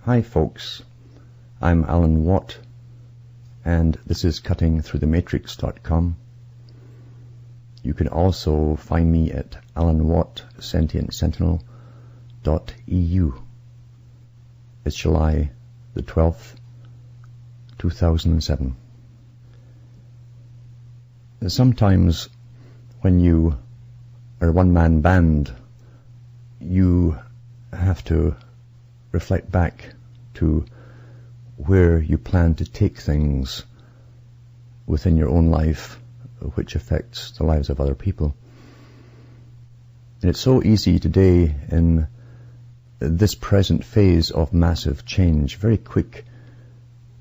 Hi folks, I'm Alan Watt, and this is cuttingthroughthematrix.com. You can also find me at alanwattsentientsentinel.eu. It's July the 12th, 2007. Sometimes when you are a one-man band, you have to reflect back to where you plan to take things within your own life, which affects the lives of other people. And it's so easy today in this present phase of massive change, very quick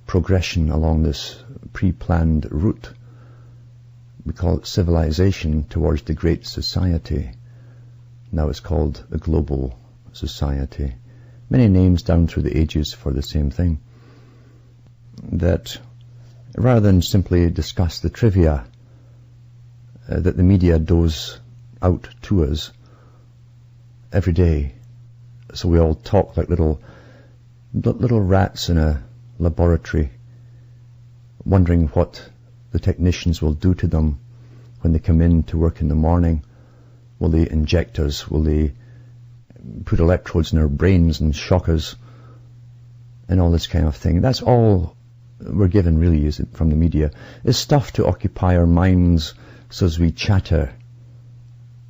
progression along this pre-planned route. We call it civilization towards the great society. Now it's called the global society. Many names down through the ages for the same thing. That rather than simply discuss the trivia that the media does out to us every day, so we all talk like little rats in a laboratory, wondering what the technicians will do to them when they come in to work in the morning. Will they inject us? Will they put electrodes in our brains and shock us? And all this kind of thing. That's all we're given, really, is from the media. Is stuff to occupy our minds so as we chatter.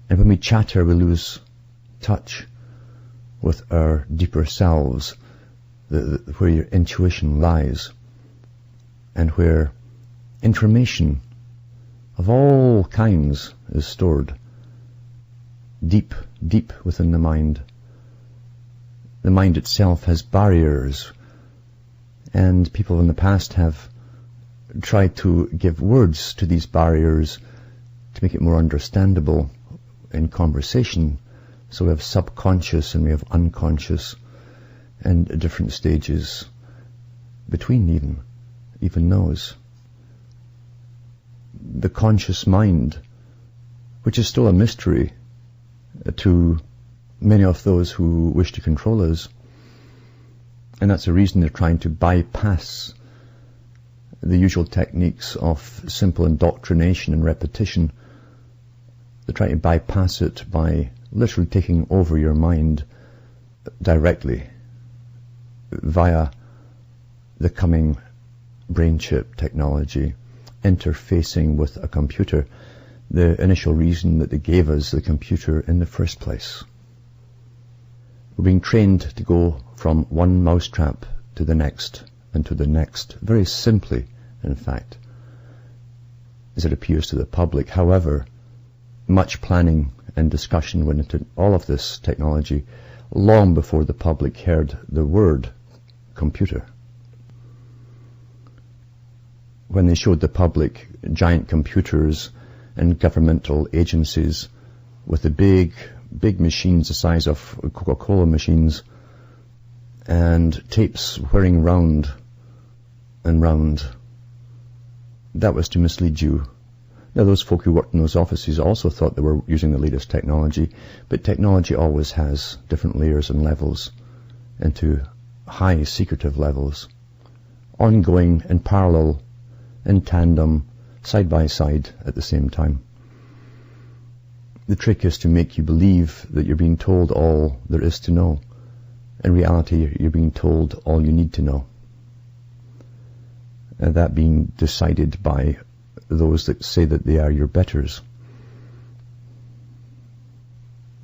And when we chatter, we lose touch with our deeper selves, where your intuition lies, and where information of all kinds is stored deep within the mind. The mind itself has barriers, and people in the past have tried to give words to these barriers to make it more understandable in conversation. So we have subconscious and we have unconscious, and different stages between even those. The conscious mind, which is still a mystery to many of those who wish to control us, and that's the reason they're trying to bypass the usual techniques of simple indoctrination and repetition. They're trying to bypass it by literally taking over your mind directly via the coming brain chip technology, interfacing with a computer, the initial reason that they gave us the computer in the first place. We're being trained to go from one mousetrap to the next and to the next, very simply, in fact, as it appears to the public. However, much planning and discussion went into all of this technology long before the public heard the word computer. When they showed the public giant computers and governmental agencies with the big machines the size of Coca-Cola machines, and tapes whirring round and round, that was to mislead you. Now, those folk who worked in those offices also thought they were using the latest technology, but technology always has different layers and levels into high secretive levels, ongoing in parallel, in tandem, side by side at the same time. The trick is to make you believe that you're being told all there is to know. In reality, you're being told all you need to know. And that being decided by those that say that they are your betters.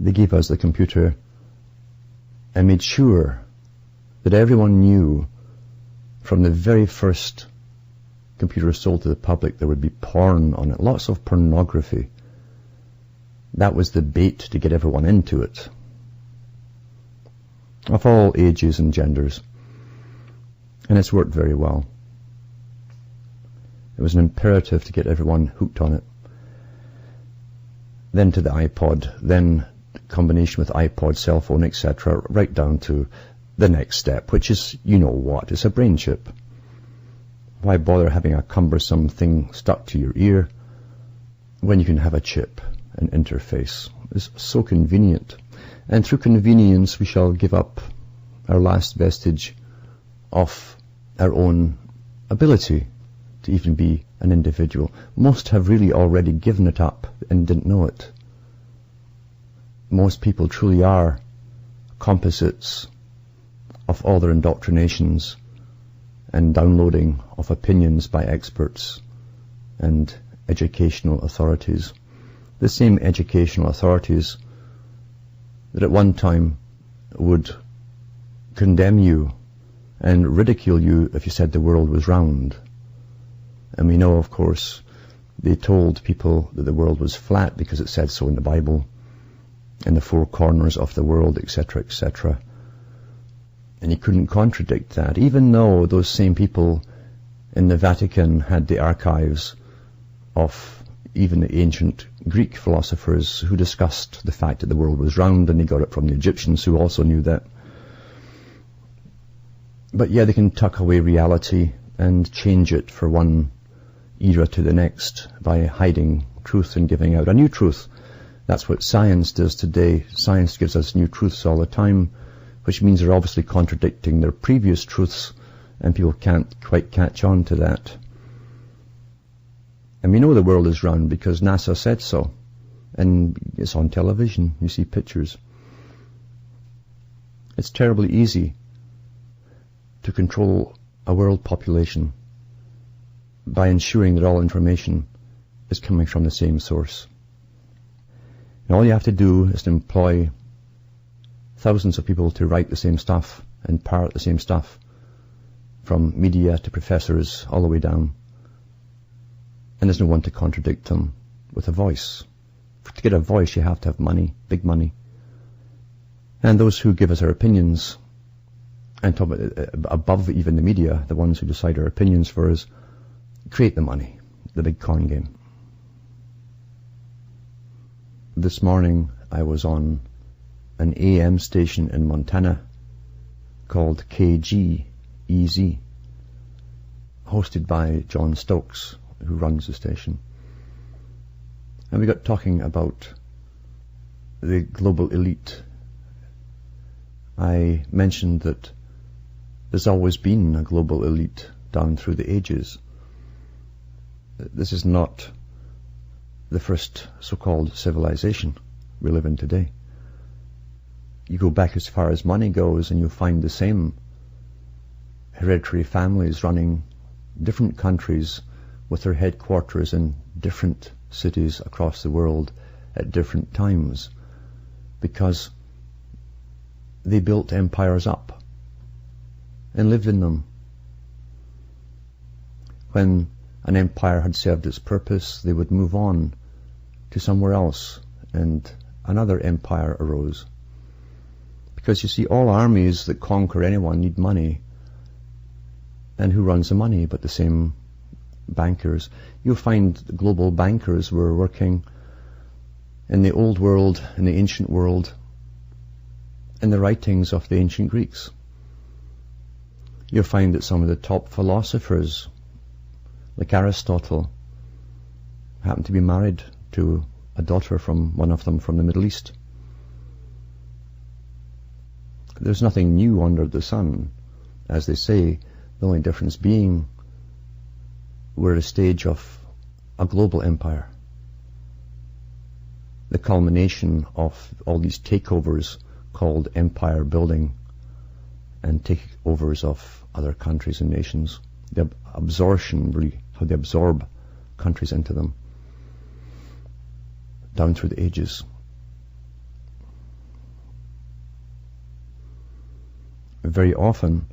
They gave us the computer and made sure that everyone knew from the very first computer sold to the public there would be porn on it, lots of pornography. That was the bait to get everyone into it, of all ages and genders. And it's worked very well. It was an imperative to get everyone hooked on it. Then to the iPod, then combination with iPod, cell phone, etc., right down to the next step, which is, you know what, it's a brain chip. Why bother having a cumbersome thing stuck to your ear when you can have a chip? An interface is so convenient, and through convenience we shall give up our last vestige of our own ability to even be an individual. Most have really already given it up and didn't know it. Most people truly are composites of all their indoctrinations and downloading of opinions by experts and educational authorities. The same educational authorities that at one time would condemn you and ridicule you if you said the world was round. And we know, of course, they told people that the world was flat because it said so in the Bible, in the four corners of the world, etc., etc. And you couldn't contradict that, even though those same people in the Vatican had the archives of even the ancient Greek philosophers who discussed the fact that the world was round, and they got it from the Egyptians who also knew that. But yeah, they can tuck away reality and change it for one era to the next by hiding truth and giving out a new truth. That's what science does today. Science gives us new truths all the time, which means they're obviously contradicting their previous truths, and people can't quite catch on to that. And we know the world is round because NASA said so. And it's on television. You see pictures. It's terribly easy to control a world population by ensuring that all information is coming from the same source. And all you have to do is to employ thousands of people to write the same stuff and parrot the same stuff, from media to professors all the way down. And there's no one to contradict them with a voice. To get a voice, you have to have money, big money. And those who give us our opinions, and talk about, above even the media, the ones who decide our opinions for us, create the money, the big con game. This morning I was on an AM station in Montana called KGEZ, hosted by John Stokes, who runs the station. And we got talking about the global elite. I mentioned that there's always been a global elite down through the ages. This is not the first so-called civilization we live in today. You go back as far as money goes and you'll find the same hereditary families running different countries with their headquarters in different cities across the world at different times, because they built empires up and lived in them. When an empire had served its purpose, they would move on to somewhere else, and another empire arose. Because you see, all armies that conquer anyone need money. And who runs the money but the same bankers? You'll find the global bankers were working in the old world, in the ancient world, in the writings of the ancient Greeks. You'll find that some of the top philosophers, like Aristotle, happened to be married to a daughter from one of them from the Middle East. There's nothing new under the sun, as they say, the only difference being we're at a stage of a global empire. The culmination of all these takeovers called empire building and takeovers of other countries and nations. The absorption, really, how they absorb countries into them down through the ages. Very often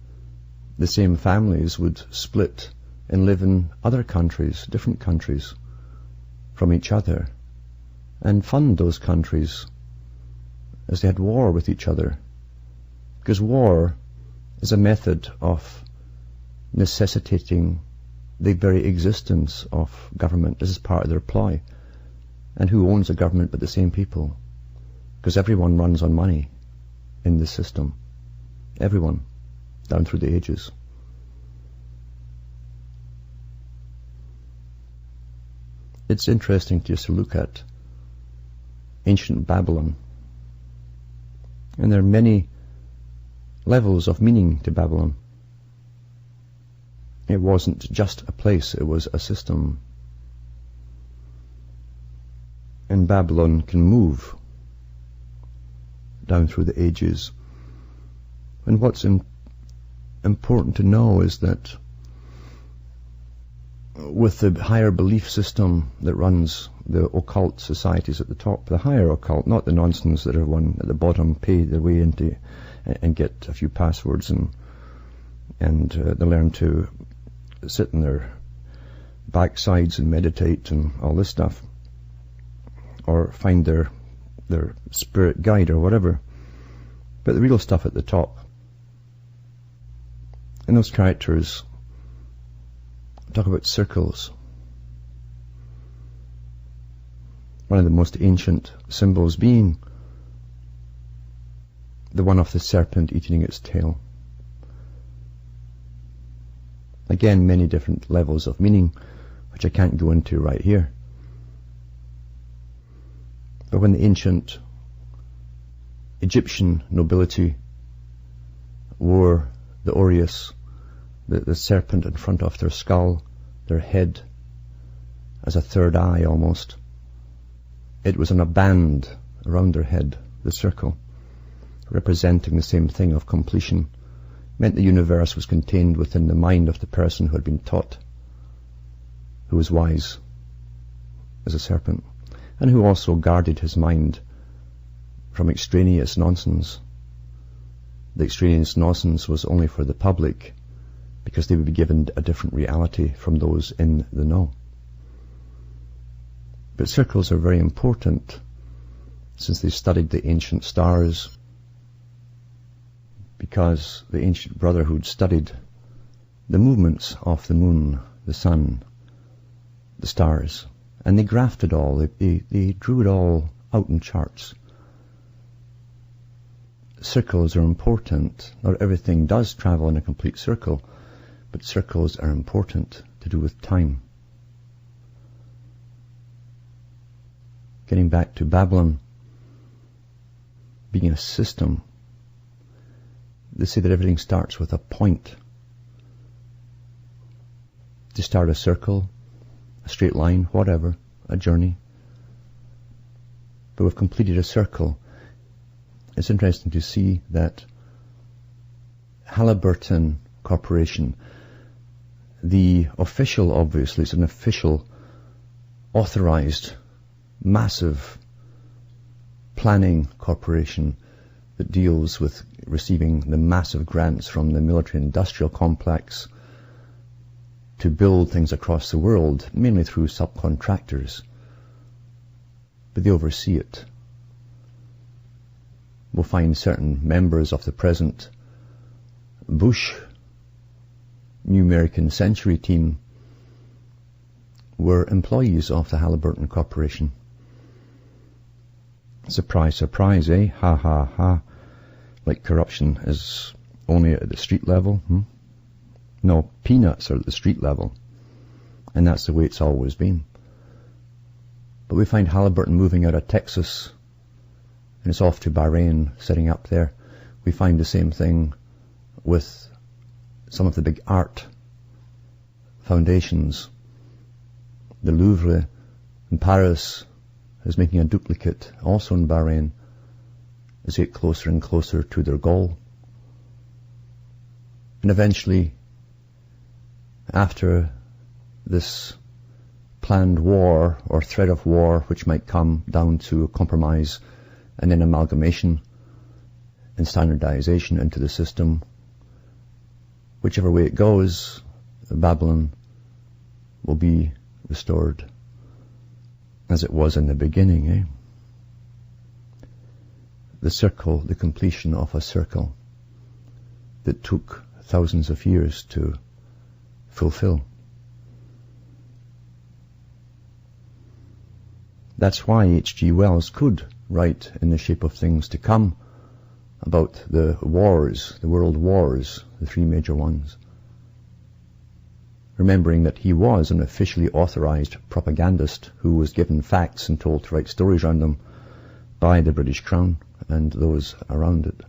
the same families would split and live in other countries, different countries from each other, and fund those countries as they had war with each other. Because war is a method of necessitating the very existence of government. This is part of their ploy. And who owns a government but the same people? Because everyone runs on money in this system. Everyone, down through the ages. It's interesting just to look at ancient Babylon. And there are many levels of meaning to Babylon. It wasn't just a place, it was a system. And Babylon can move down through the ages. And what's important to know is that with the higher belief system that runs the occult societies at the top, the higher occult, not the nonsense that everyone at the bottom pay their way into and get a few passwords and they learn to sit in their backsides and meditate and all this stuff, or find their spirit guide or whatever. But the real stuff at the top, and those characters talk about circles. One of the most ancient symbols being the one of the serpent eating its tail. Again, many different levels of meaning, which I can't go into right here. But when the ancient Egyptian nobility wore the aureus, the serpent in front of their skull, their head, as a third eye almost, it was on a band around their head, the circle, representing the same thing of completion. Meant the universe was contained within the mind of the person who had been taught, who was wise as a serpent, and who also guarded his mind from extraneous nonsense. The extraneous nonsense was only for the public, because they would be given a different reality from those in the know. But circles are very important, since they studied the ancient stars, because the ancient brotherhood studied the movements of the moon, the sun, the stars, and they graphed it all, they drew it all out in charts. Circles are important. Not everything does travel in a complete circle, but circles are important to do with time. Getting back to Babylon being a system, they say that everything starts with a point. To start a circle, a straight line, whatever, a journey. But we've completed a circle. It's interesting to see that Halliburton Corporation, the official, obviously, it's an official, authorized, massive planning corporation that deals with receiving the massive grants from the military-industrial complex to build things across the world, mainly through subcontractors. But they oversee it. We'll find certain members of the present Bush New American Century team were employees of the Halliburton Corporation. Surprise, surprise, eh? Ha, ha, ha. Like corruption is only at the street level. No, peanuts are at the street level. And that's the way it's always been. But we find Halliburton moving out of Texas, and it's off to Bahrain, setting up there. We find the same thing with some of the big art foundations. The Louvre in Paris is making a duplicate, also in Bahrain, as they get closer and closer to their goal. And eventually, after this planned war or threat of war, which might come down to a compromise and then amalgamation and standardization into the system, whichever way it goes, Babylon will be restored as it was in the beginning. The circle, the completion of a circle that took thousands of years to fulfill. That's why H.G. Wells could write in the shape of things to come about the wars, the world wars, the three major ones. Remembering that he was an officially authorized propagandist who was given facts and told to write stories around them by the British Crown and those around it.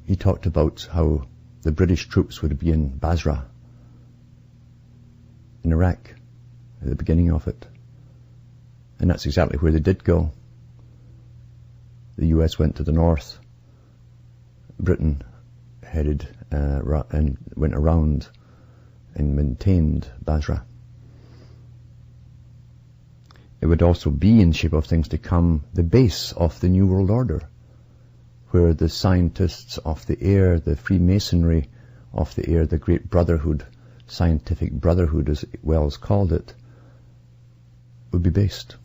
He talked about how the British troops would be in Basra, in Iraq, at the beginning of it. And that's exactly where they did go. The US went to the north. Britain headed and went around and maintained Basra. It would also be, in shape of things to come, the base of the New World Order, where the scientists of the air, the Freemasonry of the air, the Great Brotherhood, Scientific Brotherhood as Wells called it, would be based.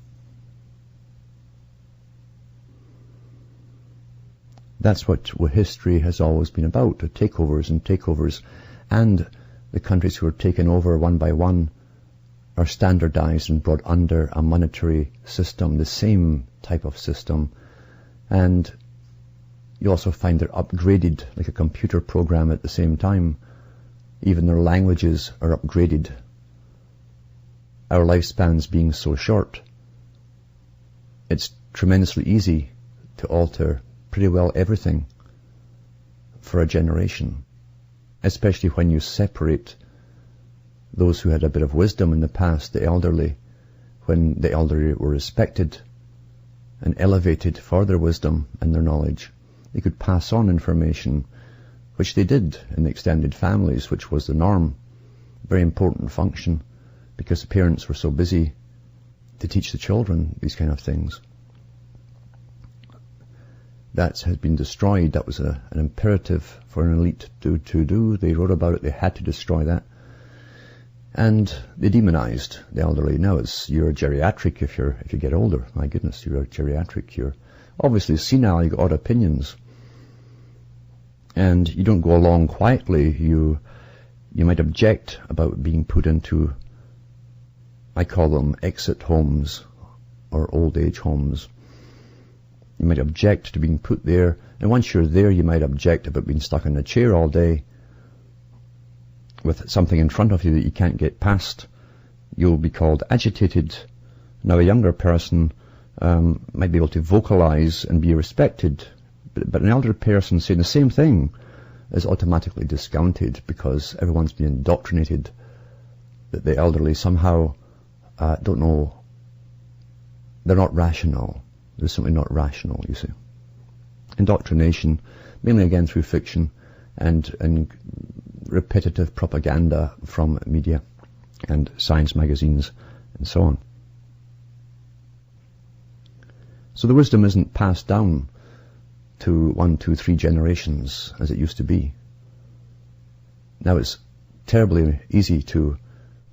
That's what history has always been about, takeovers and takeovers. And the countries who are taken over one by one are standardized and brought under a monetary system, the same type of system. And you also find they're upgraded like a computer program at the same time. Even their languages are upgraded. Our lifespans being so short, it's tremendously easy to alter pretty well everything for a generation, especially when you separate those who had a bit of wisdom in the past, the elderly, when the elderly were respected and elevated for their wisdom and their knowledge. They could pass on information, which they did in the extended families, which was the norm. Very important function, because the parents were so busy to teach the children these kind of things. That has been destroyed. That was an imperative for an elite to do. They wrote about it. They had to destroy that. And they demonized the elderly. Now you're geriatric if you get older. My goodness, you're a geriatric. You're obviously senile. You've got odd opinions. And you don't go along quietly. You might object about being put into, I call them exit homes or old age homes. You might object to being put there. And once you're there, you might object about being stuck in a chair all day with something in front of you that you can't get past. You'll be called agitated. Now, a younger person might be able to vocalize and be respected, but an elder person saying the same thing is automatically discounted, because everyone's been indoctrinated that the elderly somehow don't know. They're not rational. They're simply not rational, you see. Indoctrination, mainly again through fiction and repetitive propaganda from media and science magazines and so on. So the wisdom isn't passed down to 1, 2, 3 generations as it used to be. Now it's terribly easy to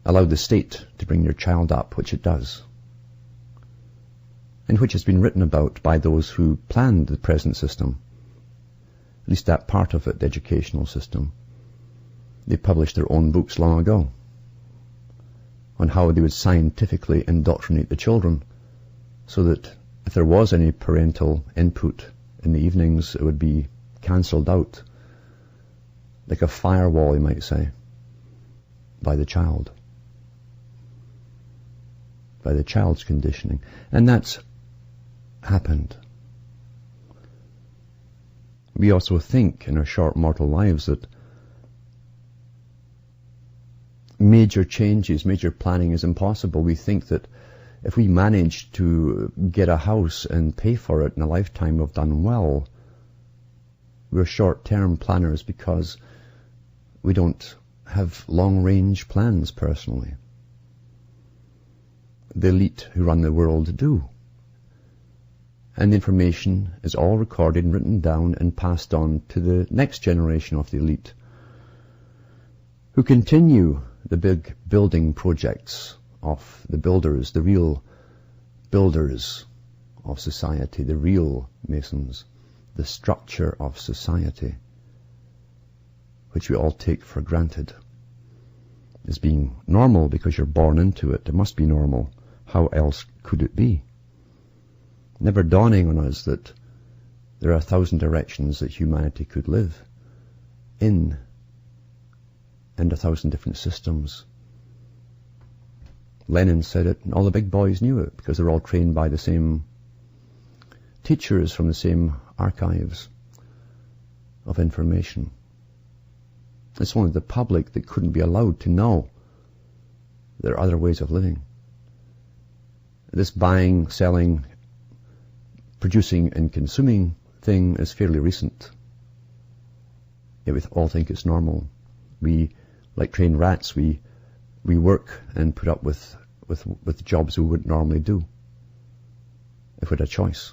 allow the state to bring your child up, which it does, and which has been written about by those who planned the present system, at least that part of it, the educational system. They published their own books long ago on how they would scientifically indoctrinate the children, so that if there was any parental input in the evenings, it would be cancelled out, like a firewall, you might say, by the child, by the child's conditioning. And that's happened. We also think in our short mortal lives that major changes, major planning is impossible. We think that if we manage to get a house and pay for it in a lifetime, we've done well. We're short-term planners because we don't have long-range plans personally. The elite who run the world do. And the information is all recorded and written down and passed on to the next generation of the elite, who continue the big building projects of the builders, the real builders of society, the real Masons, the structure of society, which we all take for granted as being normal because you're born into it. It must be normal. How else could it be? Never dawning on us that there are 1,000 directions that humanity could live in, and 1,000 different systems. Lenin said it, and all the big boys knew it, because they're all trained by the same teachers from the same archives of information. It's only the public that couldn't be allowed to know there are other ways of living. This buying, selling, producing and consuming thing is fairly recent. Yet we all think it's normal. We, like trained rats, we work and put up with jobs we wouldn't normally do if we had a choice.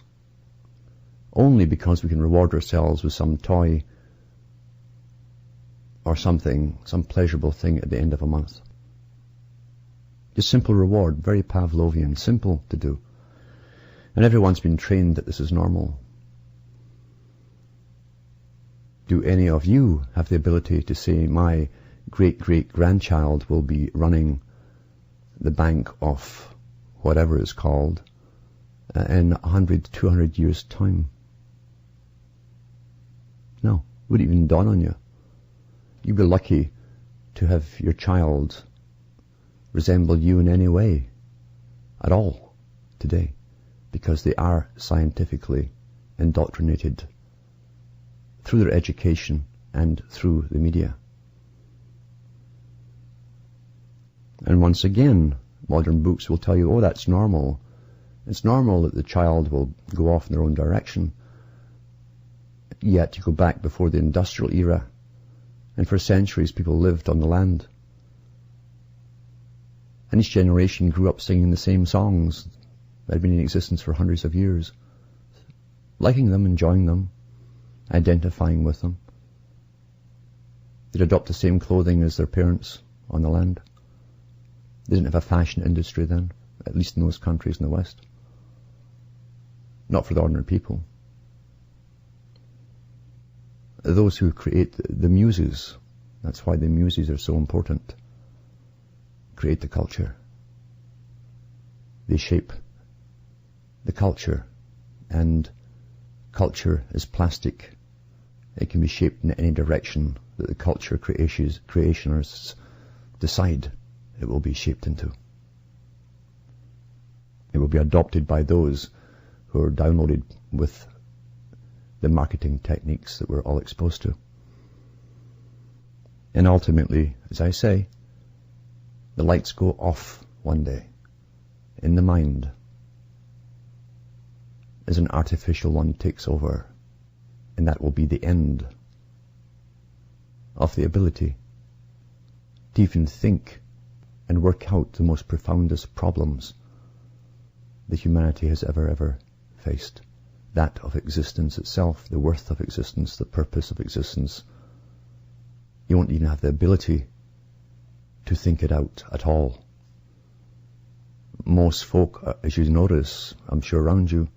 Only because we can reward ourselves with some toy or something, some pleasurable thing at the end of a month. Just simple reward, very Pavlovian, simple to do. And everyone's been trained that this is normal. Do any of you have the ability to say, my great-great-grandchild will be running the bank of whatever it's called in 100, 200 years' time? No, it wouldn't even dawn on you. You'd be lucky to have your child resemble you in any way at all today, because they are scientifically indoctrinated through their education and through the media. And once again, modern books will tell you, oh, that's normal. It's normal that the child will go off in their own direction. Yet you go back before the industrial era, and for centuries people lived on the land. And each generation grew up singing the same songs that had been in existence for hundreds of years, liking them, enjoying them, identifying with them. They'd adopt the same clothing as their parents on the land. They didn't have a fashion industry then, at least in those countries in the West. Not for the ordinary people. Those who create the muses, that's why the muses are so important, create the culture. They shape the culture, and culture is plastic. It can be shaped in any direction that the culture creationists decide it will be shaped into. It will be adopted by those who are downloaded with the marketing techniques that we're all exposed to. And ultimately, as I say, the lights go off one day in the mind as an artificial one takes over, and that will be the end of the ability to even think and work out the most profoundest problems that humanity has ever faced. That of existence itself, the worth of existence, the purpose of existence. You won't even have the ability to think it out at all. Most folk, as you notice, I'm sure around you,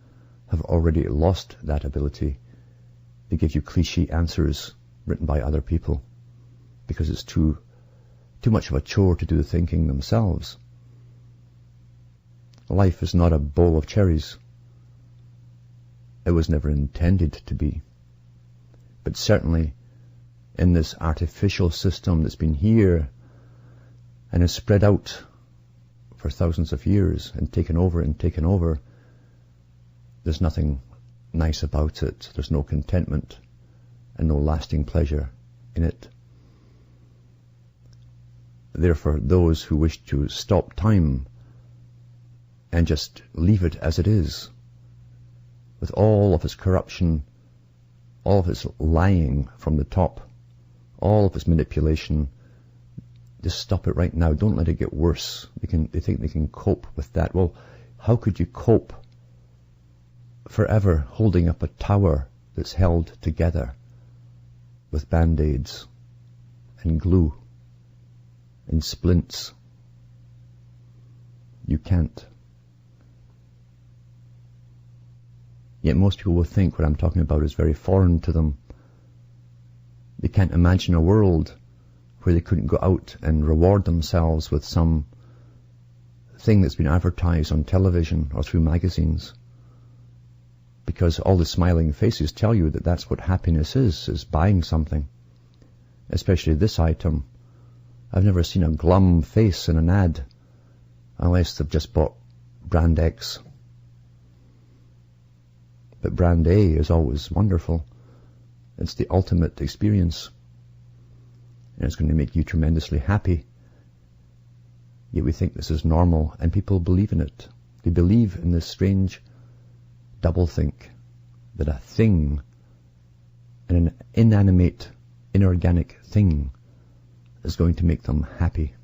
have already lost that ability. They give you cliché answers written by other people because it's too much of a chore to do the thinking themselves. Life is not a bowl of cherries. It was never intended to be. But certainly in this artificial system that's been here and is spread out for thousands of years and taken over, there's nothing nice about it. There's no contentment and no lasting pleasure in it. Therefore, those who wish to stop time and just leave it as it is, with all of its corruption, all of its lying from the top, all of its manipulation, just stop it right now. Don't let it get worse. They think they can cope with that. Well, how could you cope forever holding up a tower that's held together with band-aids and glue and splints? You can't. Yet most people will think what I'm talking about is very foreign to them. They can't imagine a world where they couldn't go out and reward themselves with some thing that's been advertised on television or through magazines. Because all the smiling faces tell you that that's what happiness is buying something. Especially this item. I've never seen a glum face in an ad unless they've just bought brand X. But brand A is always wonderful. It's the ultimate experience. and it's going to make you tremendously happy. Yet we think this is normal, and people believe in it. They believe in this strange doublethink that a thing, an inanimate, inorganic thing, is going to make them happy.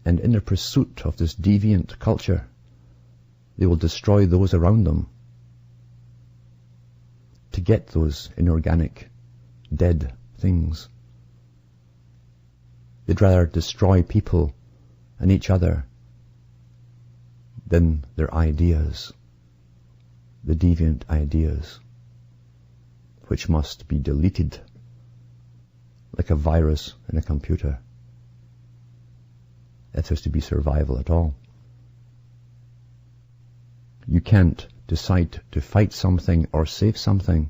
And in their pursuit of this deviant culture, they will destroy those around them to get those inorganic, dead things. They'd rather destroy people and each other than their ideas, the deviant ideas, which must be deleted like a virus in a computer if there's to be survival at all. You can't decide to fight something or save something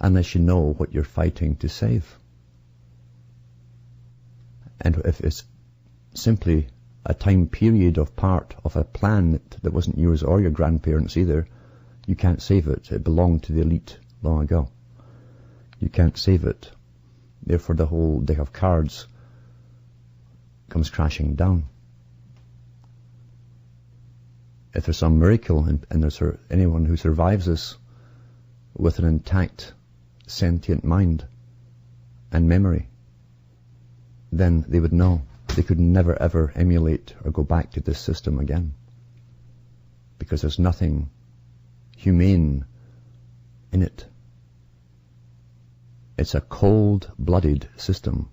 unless you know what you're fighting to save. And if it's simply a time period of part of a plan that wasn't yours or your grandparents either, you can't save it. It belonged to the elite long ago. You can't save it. Therefore the whole deck of cards comes crashing down. If there's some miracle and there's anyone who survives this with an intact, sentient mind and memory, then they would know they could never ever emulate or go back to this system again. Because there's nothing humane in it. It's a cold-blooded system.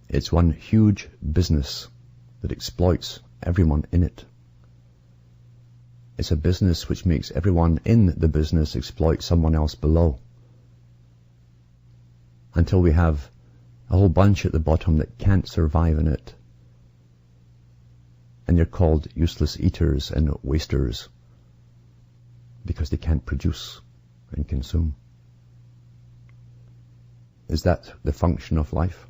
It's one huge business that exploits everyone in it. It's a business which makes everyone in the business exploit someone else below. Until we have a whole bunch at the bottom that can't survive in it. And they're called useless eaters and wasters because they can't produce and consume. Is that the function of life?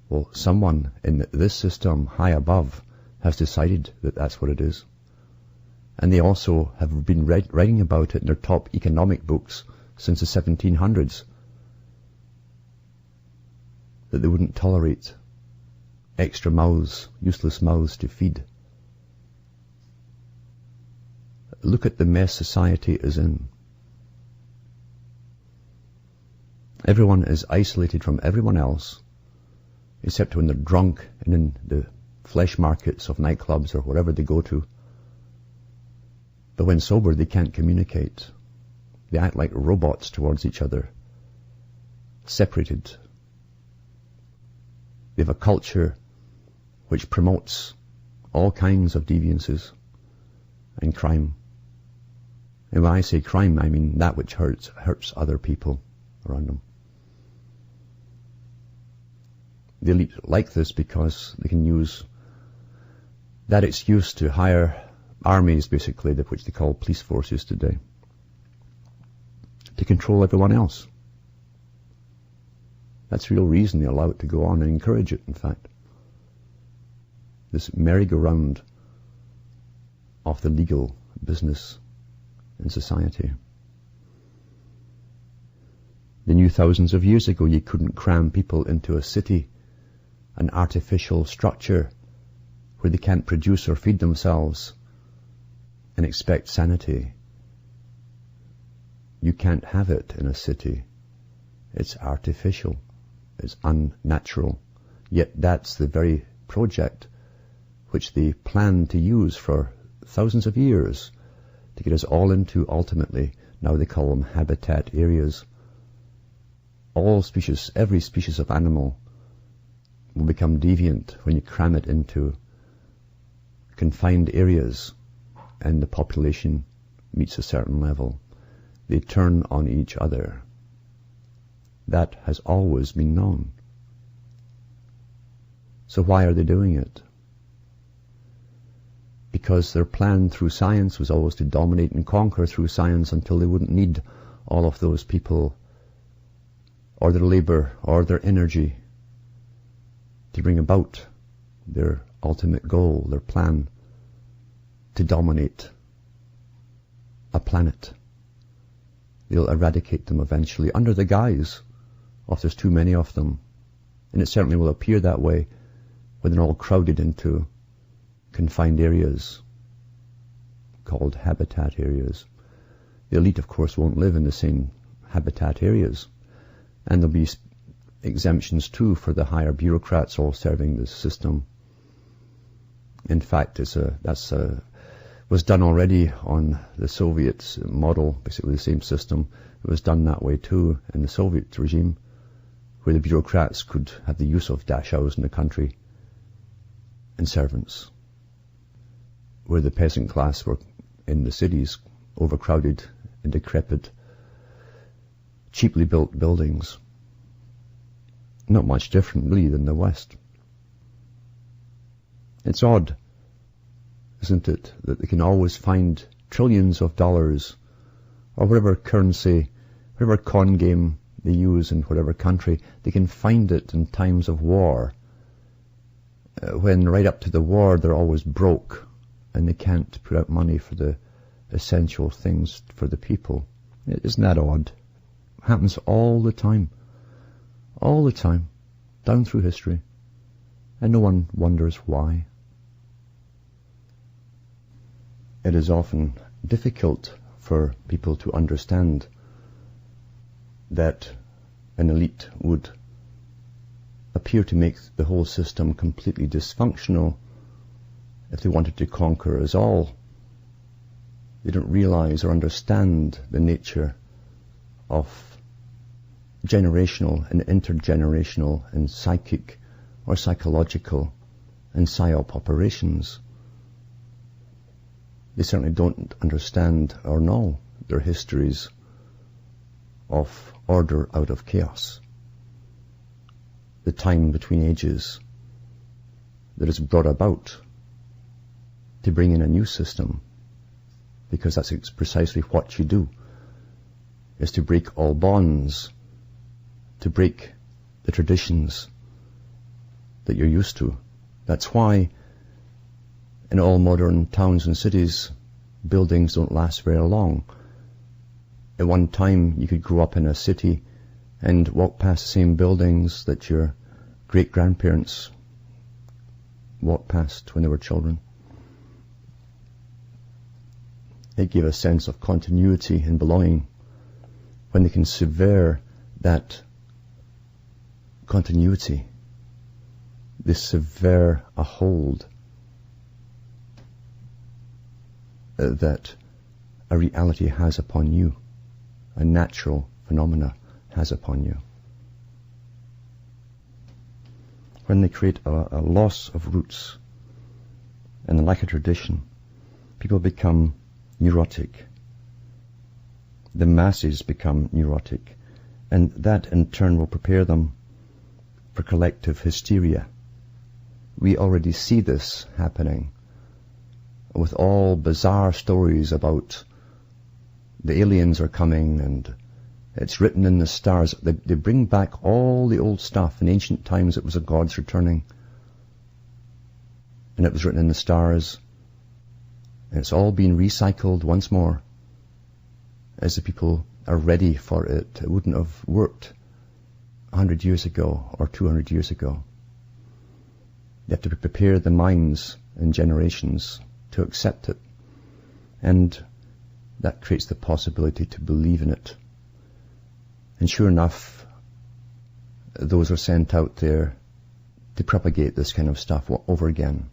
Well, someone in this system high above has decided that that's what it is. And they also have been writing about it in their top economic books since the 1700s. That they wouldn't tolerate extra mouths, useless mouths to feed. Look at the mess society is in. Everyone is isolated from everyone else, except when they're drunk and in the flesh markets of nightclubs or wherever they go to. But when sober, they can't communicate. They act like robots towards each other, separated. They have a culture which promotes all kinds of deviances and crime. And when I say crime, I mean that which hurts other people around them. The elite like this because they can use that excuse to hire armies, basically, which they call police forces today, to control everyone else. That's the real reason they allow it to go on and encourage it, in fact. This merry-go-round of the legal business in society. They knew thousands of years ago you couldn't cram people into a city, an artificial structure where they can't produce or feed themselves and expect sanity. You can't have it in a city. It's artificial. It's unnatural. Yet that's the very project which they plan to use for thousands of years to get us all into, ultimately, now they call them habitat areas. All species, every species of animal will become deviant when you cram it into confined areas and the population meets a certain level. They turn on each other. That has always been known. So why are they doing it? Because their plan through science was always to dominate and conquer through science until they wouldn't need all of those people or their labor or their energy to bring about their ultimate goal, their plan to dominate a planet they'll eradicate them eventually under the guise of there's too many of them. And it certainly will appear that way when they're all crowded into confined areas called habitat areas. The elite, of course, won't live in the same habitat areas. And there'll be exemptions too for the higher bureaucrats all serving the system. In fact, was done already on the Soviet model, basically the same system. It was done that way too in the Soviet regime, where the bureaucrats could have the use of dachshunds in the country and servants, where the peasant class were in the cities, overcrowded and decrepit, cheaply built buildings. Not much different really than the West. It's odd, isn't it, that they can always find trillions of dollars or whatever currency, whatever con game they use in whatever country, they can find it in times of war, when right up to the war they're always broke and they can't put out money for the essential things for the people. Isn't that odd? It happens all the time, down through history, and no one wonders why. It is often difficult for people to understand that an elite would appear to make the whole system completely dysfunctional if they wanted to conquer us all. They don't realize or understand the nature of generational and intergenerational and psychic or psychological and psyop operations. They certainly don't understand or know their histories of order out of chaos. The time between ages that is brought about to bring in a new system, because that's precisely what you do, is to break all bonds, to break the traditions that you're used to. That's why in all modern towns and cities, buildings don't last very long. At one time, you could grow up in a city and walk past the same buildings that your great-grandparents walked past when they were children. It gave a sense of continuity and belonging. When they can sever that continuity, they sever a hold that a reality has upon you, a natural phenomena has upon you. When they create a loss of roots and a lack of tradition, people become neurotic. The masses become neurotic, and that in turn will prepare them for collective hysteria. We already see this happening with all bizarre stories about the aliens are coming and it's written in the stars. They bring back all the old stuff. In ancient times it was the gods returning, and it was written in the stars, and it's all being recycled once more as the people are ready for it. It wouldn't have worked 100 years ago or 200 years ago. You have to prepare the minds and generations to accept it, and that creates the possibility to believe in it. And sure enough, those are sent out there to propagate this kind of stuff over again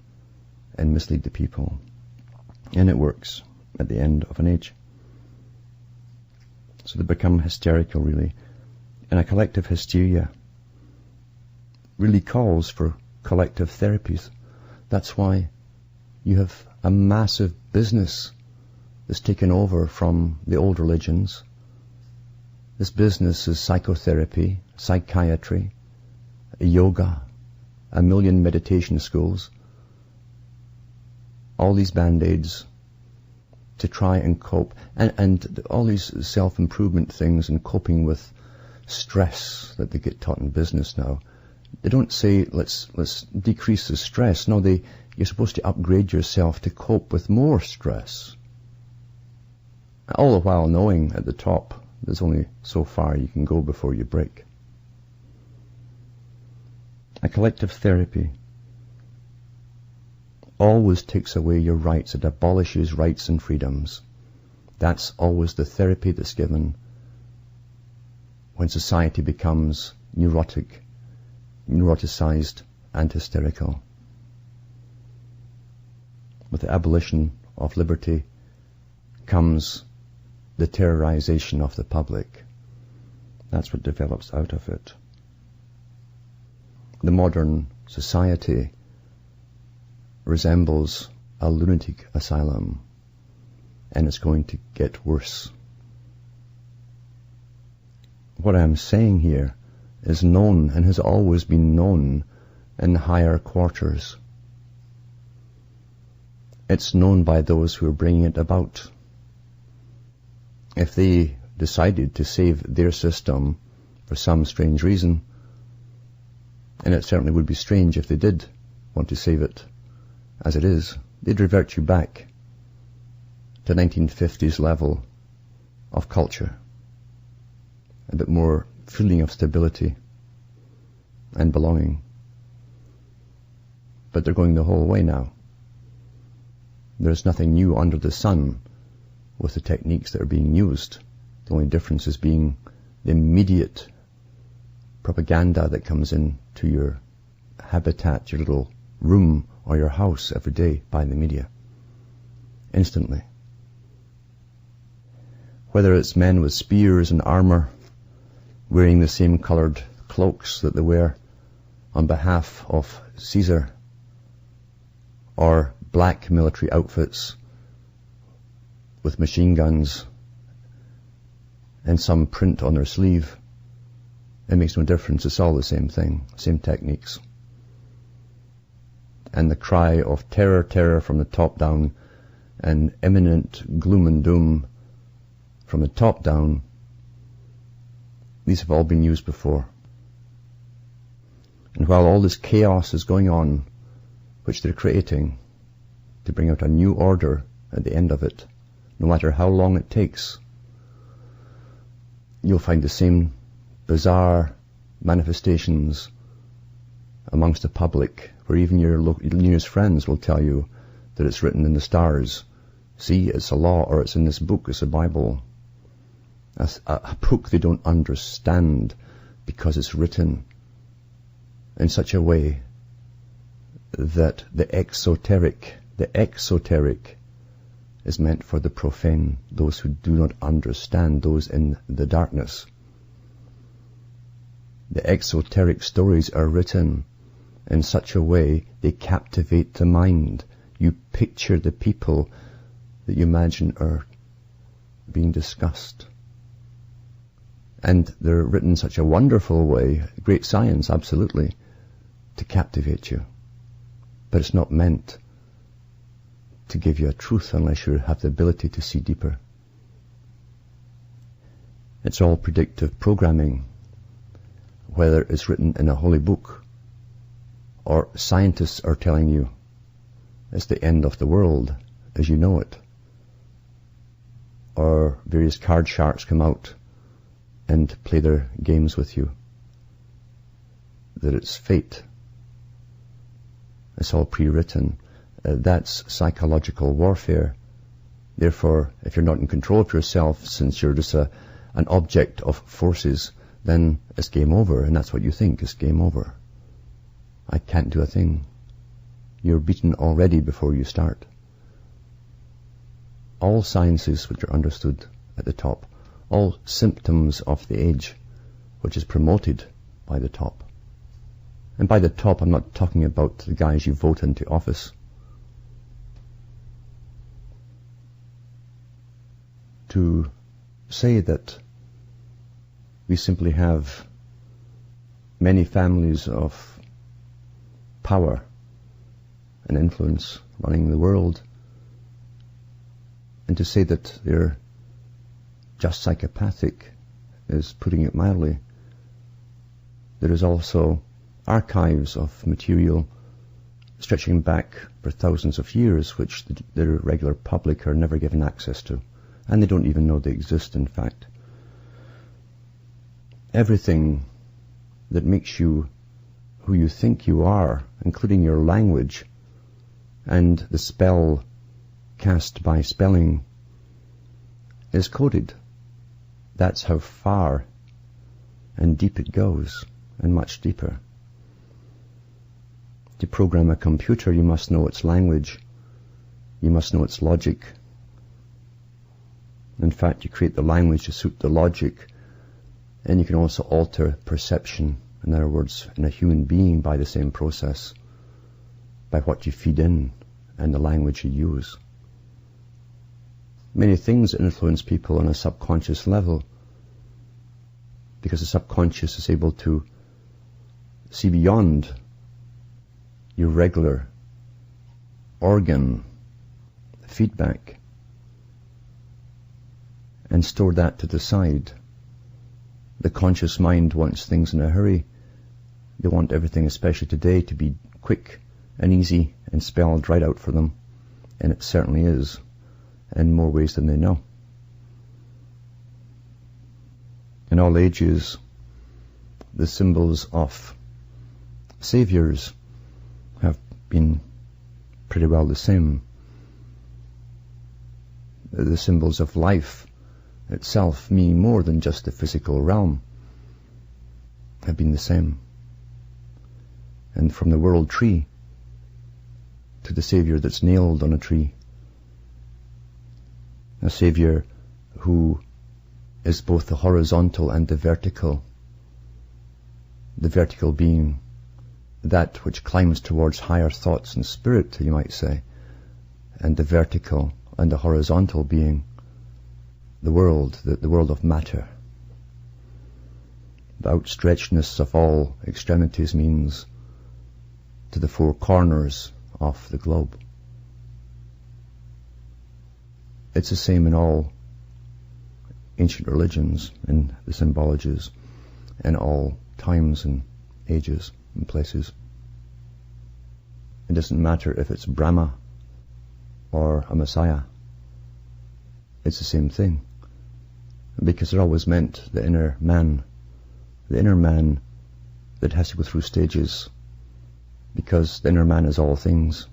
and mislead the people. And it works at the end of an age. So they become hysterical, really. And a collective hysteria really calls for collective therapies. That's why you have a massive business that's taken over from the old religions. This business is psychotherapy, psychiatry, yoga, 1 million meditation schools, all these band-aids to try and cope, and all these self-improvement things and coping with stress that they get taught in business now. They don't say, let's decrease the stress. No, you're supposed to upgrade yourself to cope with more stress. All the while knowing at the top There's only so far you can go before you break. A collective therapy always takes away your rights. It abolishes rights and freedoms. That's always the therapy that's given when society becomes neurotic, neuroticized and hysterical. With the abolition of liberty comes the terrorization of the public. That's what develops out of it. The modern society resembles a lunatic asylum, and it's going to get worse. What I'm saying here is known and has always been known in higher quarters. It's known by those who are bringing it about. If they decided to save their system for some strange reason, and it certainly would be strange if they did want to save it as it is, they'd revert you back to 1950s level of culture. A bit more feeling of stability and belonging. But they're going the whole way now. There's nothing new under the sun with the techniques that are being used. The only difference is being the immediate propaganda that comes in to your habitat, your little room or your house every day by the media. Instantly. Whether it's men with spears and armor wearing the same coloured cloaks that they wear on behalf of Caesar, or black military outfits with machine guns and some print on their sleeve, it makes no difference. It's all the same thing, same techniques. And the cry of terror, terror from the top down, and imminent gloom and doom from the top down, these have all been used before. And while all this chaos is going on, which they're creating to bring out a new order at the end of it, no matter how long it takes, you'll find the same bizarre manifestations amongst the public, where even your nearest friends will tell you that it's written in the stars. See, it's a law, or it's in this book, it's a Bible. A book they don't understand because it's written in such a way that the exoteric is meant for the profane, those who do not understand, those in the darkness. The exoteric stories are written in such a way they captivate the mind. You picture the people that you imagine are being discussed. And they're written in such a wonderful way, great science, absolutely, to captivate you. But it's not meant to give you a truth unless you have the ability to see deeper. It's all predictive programming, whether it's written in a holy book or scientists are telling you it's the end of the world as you know it, or various card sharks come out and play their games with you, that it's fate. It's all pre-written. That's psychological warfare. Therefore, if you're not in control of yourself, since you're just an object of forces, then it's game over, and that's what you think, it's game over. I can't do a thing. You're beaten already before you start. All sciences which are understood at the top, all symptoms of the age, which is promoted by the top. And by the top, I'm not talking about the guys you vote into office. To say that we simply have many families of power and influence running the world, and to say that they're just psychopathic is putting it mildly. There is also archives of material stretching back for thousands of years, which the regular public are never given access to, and they don't even know they exist, in fact. everything that makes you who you think you are, including your language and the spell cast by spelling, is coded. That's how far and deep it goes, and much deeper. To program a computer, you must know its language. You must know its logic. In fact, you create the language to suit the logic, and you can also alter perception. In other words, in a human being by the same process, by what you feed in and the language you use. Many things influence people on a subconscious level, because the subconscious is able to see beyond your regular organ feedback and store that to the side. The conscious mind wants things in a hurry. They want everything, especially today, to be quick and easy and spelled right out for them. And it certainly is, in more ways than they know. In all ages, the symbols of saviors have been pretty well the same. The symbols of life itself, meaning more than just the physical realm, have been the same. And from the world tree to the Savior that's nailed on a tree, a Savior who is both the horizontal and the vertical being that which climbs towards higher thoughts and spirit, you might say, and the vertical and the horizontal being the world of matter. The outstretchedness of all extremities means to the four corners of the globe. It's the same in all ancient religions and the symbologies in all times and ages and places. It doesn't matter if it's Brahma or a Messiah. It's the same thing, because it always meant the inner man that has to go through stages, because the inner man is all things,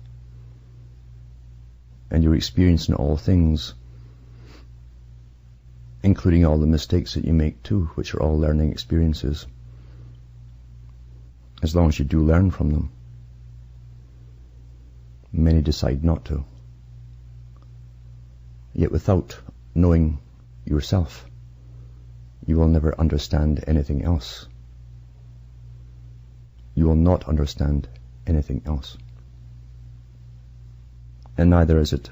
and you're experiencing all things, including all the mistakes that you make too, which are all learning experiences, as long as you do learn from them. Many decide not to. Yet without knowing yourself, you will never understand anything else. You will not understand anything else. And neither is it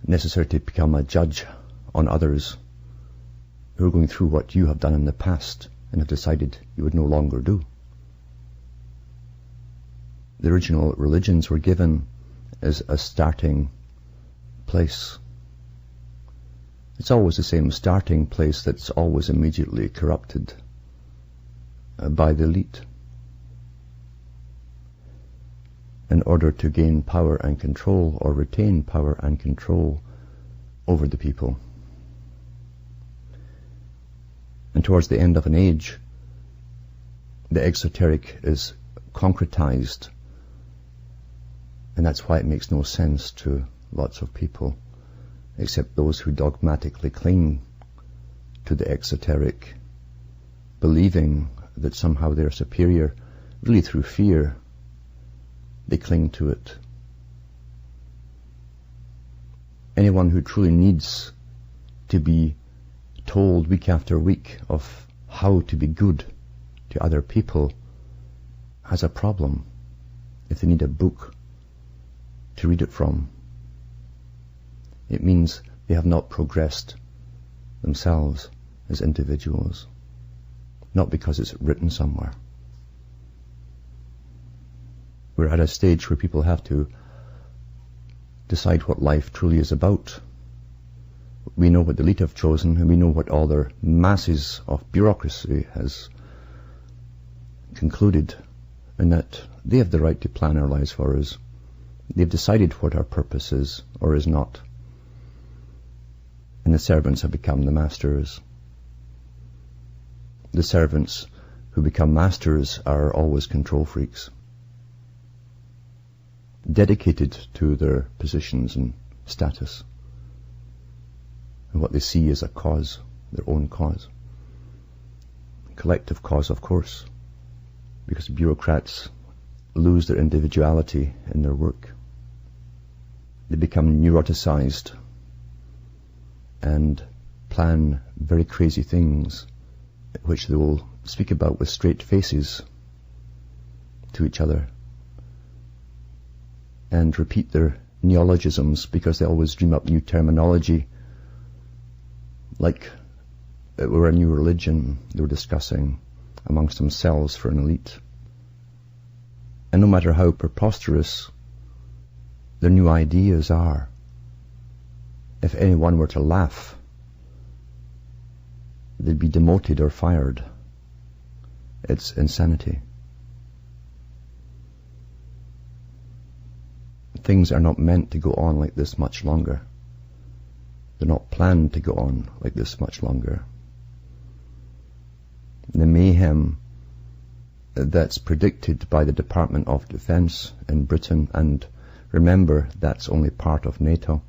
necessary to become a judge on others who are going through what you have done in the past and have decided you would no longer do. The original religions were given as a starting place. It's always the same starting place that's always immediately corrupted by the elite. In order to gain power and control, or retain power and control over the people. And towards the end of an age, the exoteric is concretized. And that's why it makes no sense to lots of people, except those who dogmatically cling to the exoteric, believing that somehow they're superior, really through fear. They cling to it. Anyone who truly needs to be told week after week of how to be good to other people has a problem if they need a book to read it from. It means they have not progressed themselves as individuals, not because it's written somewhere. We're at a stage where people have to decide what life truly is about. We know what the elite have chosen, and we know what all their masses of bureaucracy has concluded, and that they have the right to plan our lives for us. They've decided what our purpose is or is not. And the servants have become the masters. The servants who become masters are always control freaks, dedicated to their positions and status, and what they see as a cause, their own cause. Collective cause, of course, because bureaucrats lose their individuality in their work. They become neuroticized and plan very crazy things, which they will speak about with straight faces to each other, and repeat their neologisms because they always dream up new terminology, like it were a new religion they were discussing amongst themselves for an elite. And no matter how preposterous their new ideas are, if anyone were to laugh, they'd be demoted or fired. It's insanity. Things are not meant to go on like this much longer. They're not planned to go on like this much longer. The mayhem that's predicted by the Department of Defense in Britain, and remember, that's only part of NATO.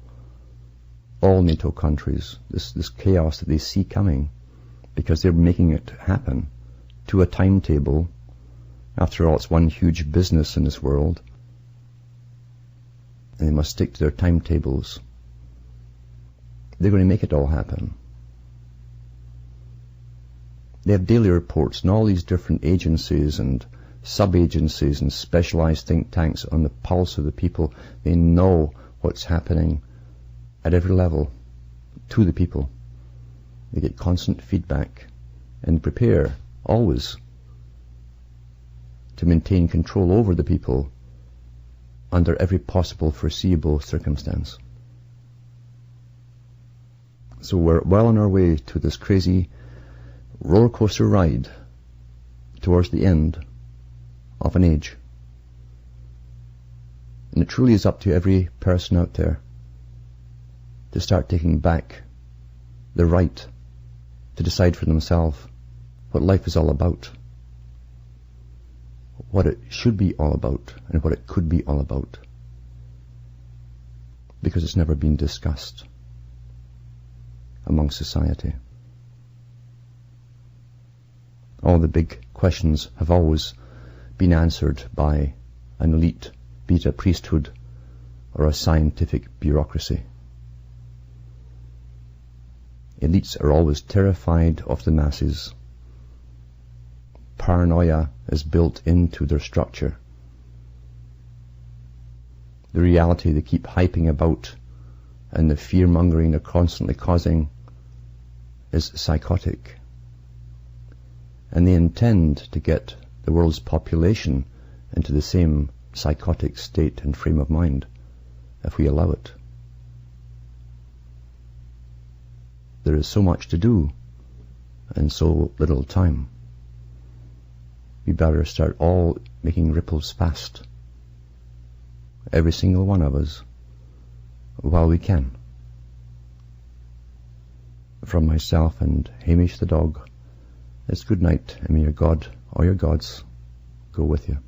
All NATO countries, this chaos that they see coming, because they're making it happen to a timetable. After all, it's one huge business in this world, and they must stick to their timetables. They're going to make it all happen. They have daily reports and all these different agencies and sub-agencies and specialized think tanks on the pulse of the people. They know what's happening at every level to the people. They get constant feedback and prepare always to maintain control over the people under every possible foreseeable circumstance. So we're well on our way to this crazy roller coaster ride towards the end of an age. And it truly is up to every person out there to start taking back the right to decide for themselves what life is all about, what it should be all about, and what it could be all about, because it's never been discussed among society. All the big questions have always been answered by an elite, be it a priesthood or a scientific bureaucracy. Elites are always terrified of the masses. Paranoia is built into their structure. The reality they keep hyping about and the fear-mongering they're constantly causing is psychotic. And they intend to get the world's population into the same psychotic state and frame of mind if we allow it. There is so much to do and so little time. We better start all making ripples fast, every single one of us, while we can. From myself and Hamish the dog, it's good night, and may your God or your gods go with you.